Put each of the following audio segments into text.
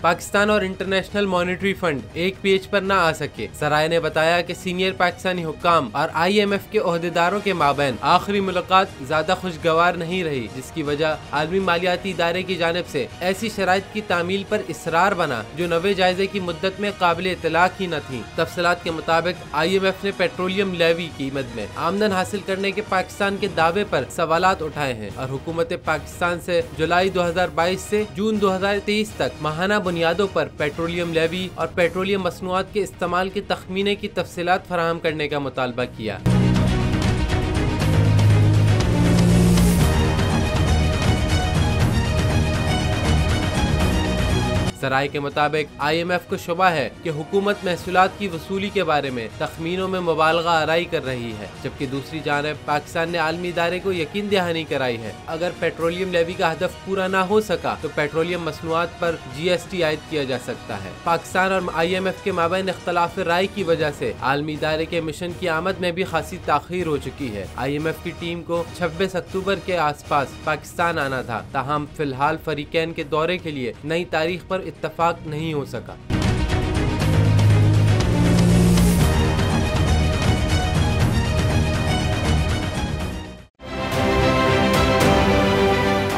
पाकिस्तान और international monetary fund एक page पर न आ सके। सराय ने बताया कि सीनियर पाकिस्तानी हुक्काम और IMF के ओहदेदारों के माबैन आखिरी मुलाकात ज्यादा खुशगवार नहीं रही, जिसकी वजह आलमी मालियाती इदारे की जानिब से ऐसी शराइत की तामील पर इसरार बना जो नवे जायजे की मुद्दत में काबिल इतलाक ही न थी। तफसीलात के मुताबिक IMF ने पेट्रोलियम लेवी कीमत में आमदन हासिल करने के पाकिस्तान के दावे पर सवालात उठाए हैं और हुकूमत पाकिस्तान से जुलाई 2022 से जून 2023 तक माहाना बुनियादों पर पेट्रोलियम लेवी और पेट्रोलियम मसनूआत के इस्तेमाल के तखमीने की तफसीलात फराहम करने का मुतालबा किया। सराय के मुताबिक IMF को शुबा है कि हुकूमत महसूलात की वसूली के बारे में तखमीनों में मुबालगा आराई कर रही है, जबकि दूसरी जानब पाकिस्तान ने आलमी इदारे को यकीन दहानी कराई है अगर पेट्रोलियम लेवी का हदफ पूरा ना हो सका तो पेट्रोलियम मसनूआत पर GST आयद किया जा सकता है। पाकिस्तान और IMF के माबैन इख्तलाफ राय की वजह से आलमी इदारे के मिशन की आमद में भी खासी ताखीर हो चुकी है। IMF की टीम को 26 अक्टूबर के आसपास पाकिस्तान आना था, ताहम फिलहाल फरीकैन के दौरे के लिए नई तारीख पर इत्तफाक नहीं हो सका।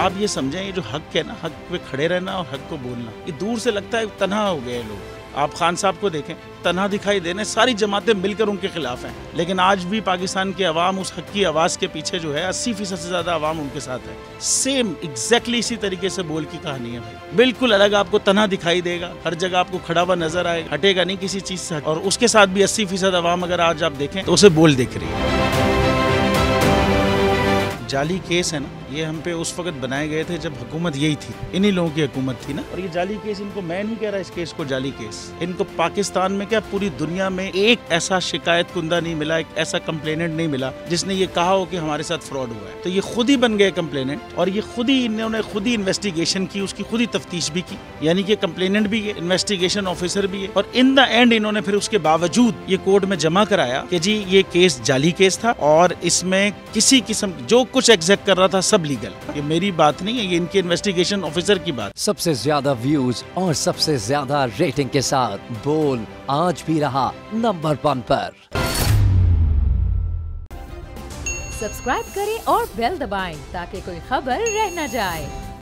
आप ये समझें, ये जो हक है ना, हक पे खड़े रहना और हक को बोलना, ये दूर से लगता है तन्हा हो गए लोग। आप खान साहब को देखें, तन्हा दिखाई देने, सारी जमातें मिलकर उनके खिलाफ हैं, लेकिन आज भी पाकिस्तान की आवाम उस हक की आवाज़ के पीछे जो है 80% से ज़्यादा आवाम उनके साथ है। सेम एग्जैक्टली इसी तरीके से बोल की कहानी है भाई, बिल्कुल अलग आपको तन्हा दिखाई देगा, हर जगह आपको खड़ा हुआ नजर आएगा, हटेगा नहीं किसी चीज़ से। और उसके साथ भी 80% आवाम अगर आज आप देखें तो उसे बोल दिख रही है। जाली केस है ना, ये हम पे उस वक्त बनाए गए थे जब हुकूमत यही थी, इन्हीं लोगों की हुकूमत थी ना। और ये जाली केस, इनको मैं नहीं कह रहा इस केस को जाली केस, इनको पाकिस्तान में क्या पूरी दुनिया में एक ऐसा शिकायत कुंदा नहीं मिला, एक ऐसा कंप्लेनेंट नहीं मिला जिसने ये कहा हो कि हमारे साथ फ्रॉड हुआ है। तो ये खुद ही बन गए कंप्लेनेंट और ये खुद ही इन्होंने खुद ही इन्वेस्टिगेशन की, उसकी खुद ही तफ्तीश भी की, यानी कि कंप्लेनेंट भी है, इन्वेस्टिगेशन ऑफिसर भी है। और इन द एंड इन्होंने फिर उसके बावजूद ये कोर्ट में जमा कराया कि जी ये केस जाली केस था और इसमें किसी किस्म जो कुछ एग्जैक्ट कर रहा था सब लीगल। ये मेरी बात नहीं है, ये इनके इन्वेस्टिगेशन ऑफिसर की बात। सबसे ज्यादा व्यूज और सबसे ज्यादा रेटिंग के साथ बोल आज भी रहा नंबर 1 पर। सब्सक्राइब करें और बेल दबाएं ताकि कोई खबर रह न जाए।